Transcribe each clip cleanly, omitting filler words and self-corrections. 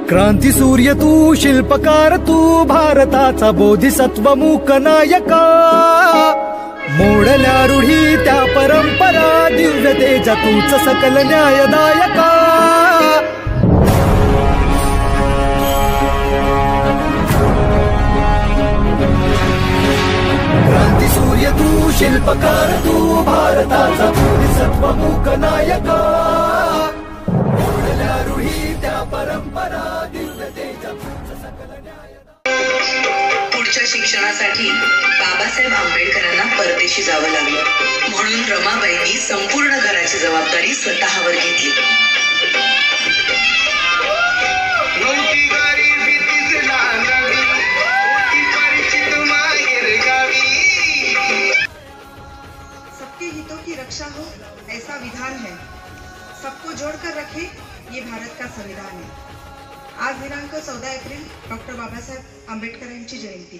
क्रांती सूर्य तू, शिल्पकार तू, भारताचा बोधिसत्व मूक नायका. मोडल्या रूढी त्या परंपरा, दिव्य तेज तूच सकल न्यायदायका. क्रांती सूर्य तू, शिल्पकार तू, भारताचा बोधिसत्व मूक नायका. मोडल्या रूढी त्या परंपरा, दिव्य तेज तूच सकल न्यायदायका. पुढच्या शिक्षणासाठी बाबासाहेब आंबेडकरांना परदेशी जावं लागलं. म्हणून रमाबाईंनी संपूर्ण घराची जबाबदारी स्वतःवर घेतली. सबके हितों की रक्षा हो ऐसा विधान है, सबको जोड़कर रखे ये भारत का संविधान है. आज दिनांक 14 एप्रिल डॉक्टर बाबासाहेब आंबेडकर यांची जयंती.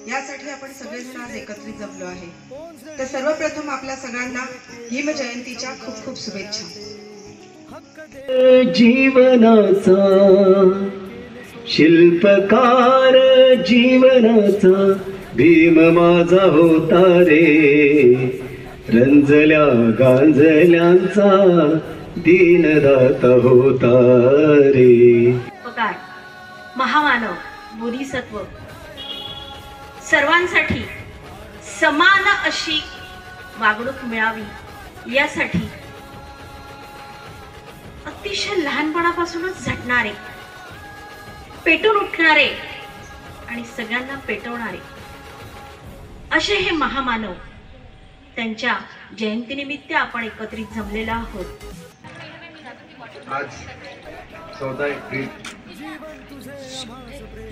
यासाठी आपण सगळेजण आज एकत्रित जमलो आहे. तर सर्वप्रथम आपल्या सगळ्यांना हिम जयंतीच्या खूप खूप शुभेच्छा. जीवनाचा शिल्पकार जीवनाचा भीम माझा होता रे. रंजल्या गांजल्यांचा दीनदाता होता रे. महामानव बोधिसत्व सर्वांसाठी समान अशी वागणूक मिळावी यासाठी अतिशय लहानपणापासूनच झटणारे, पेटून उठणारे आणि सगळ्यांना पेटवणारे असे हे महामानव, त्यांच्या जयंतीनिमित्त आपण एकत्रित जमलेला आहोत. आज 14 एप्रिल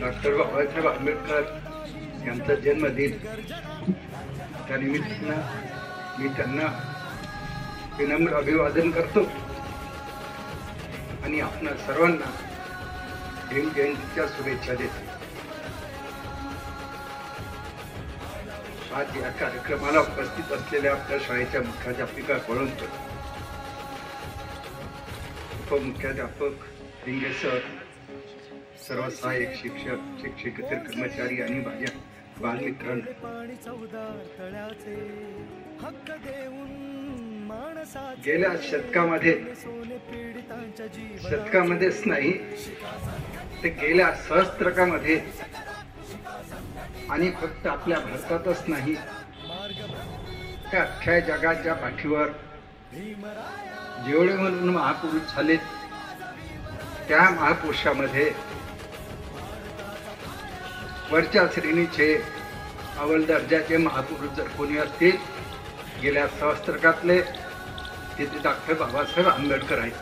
डॉक्टर बाबासाहेब आंबेडकर यांचा जन्मदिन. त्यानिमित्तानं मी त्यांना विनम्र अभिवादन करतो आणि आपणा सर्वांना भीम जयंतीच्या शुभेच्छा देतो. आज या कार्यक्रमाला उपस्थित असलेल्या आपल्या शाळेच्या मुख्याध्यापिका कोळंबकर, उपमुख्याध्यापक रिंगे सर, सर्व सहाय्यक शिक्षक, शिक्षकेतर कर्मचारी आणि माझ्या बालमित्रांनो, गेल्या शतकामध्येच नाही ते गेल्या सहस्त्रकामध्ये आणि फक्त आपल्या भारतातच नाही त्या अख्ख्या जगाच्या पाठीवर जेवढे म्हणून महापुरुष झाले त्या महापुरुषामध्ये वरच्या श्रेणीचे अव्वल दर्जाचे महापुरुष जर कोणी असतील गेल्या सहस्त्रकातले ते डॉक्टर बाबासाहेब आंबेडकर आहेत.